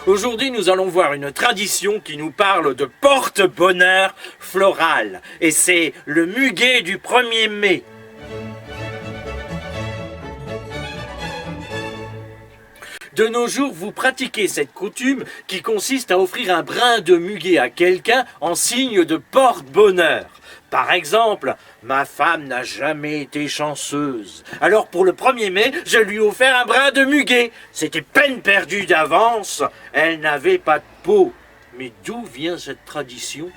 Aujourd'hui, nous allons voir une tradition qui nous parle de porte-bonheur floral. Et c'est le muguet du 1er mai. De nos jours, vous pratiquez cette coutume qui consiste à offrir un brin de muguet à quelqu'un en signe de porte-bonheur. Par exemple, ma femme n'a jamais été chanceuse. Alors pour le 1er mai, je lui ai offert un brin de muguet. C'était peine perdue d'avance. Elle n'avait pas de peau. Mais d'où vient cette tradition ?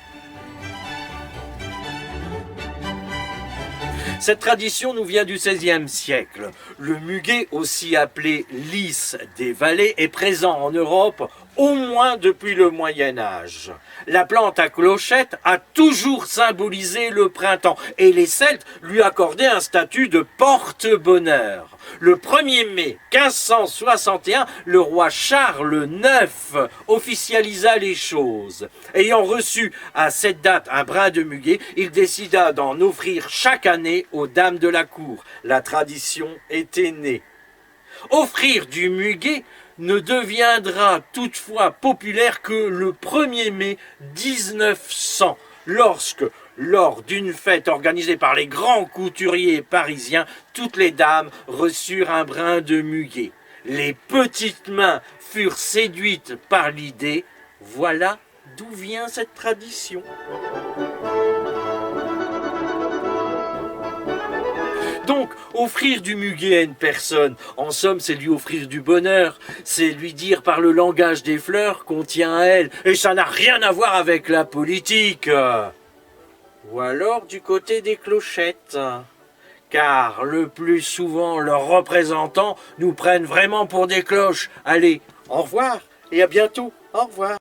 Cette tradition nous vient du XVIe siècle. Le muguet, aussi appelé lys des vallées, est présent en Europe au moins depuis le Moyen-Âge. La plante à clochette a toujours symbolisé le printemps et les Celtes lui accordaient un statut de porte-bonheur. Le 1er mai 1561, le roi Charles IX officialisa les choses. Ayant reçu à cette date un brin de muguet, il décida d'en offrir chaque année aux dames de la cour. La tradition était née. Offrir du muguet ne deviendra toutefois populaire que le 1er mai 1900, lorsque, lors d'une fête organisée par les grands couturiers parisiens, toutes les dames reçurent un brin de muguet. Les petites mains furent séduites par l'idée. Voilà d'où vient cette tradition. Donc, offrir du muguet à une personne, en somme, c'est lui offrir du bonheur. C'est lui dire par le langage des fleurs qu'on tient à elle. Et ça n'a rien à voir avec la politique. Ou alors du côté des clochettes. Car le plus souvent, leurs représentants nous prennent vraiment pour des cloches. Allez, au revoir et à bientôt. Au revoir.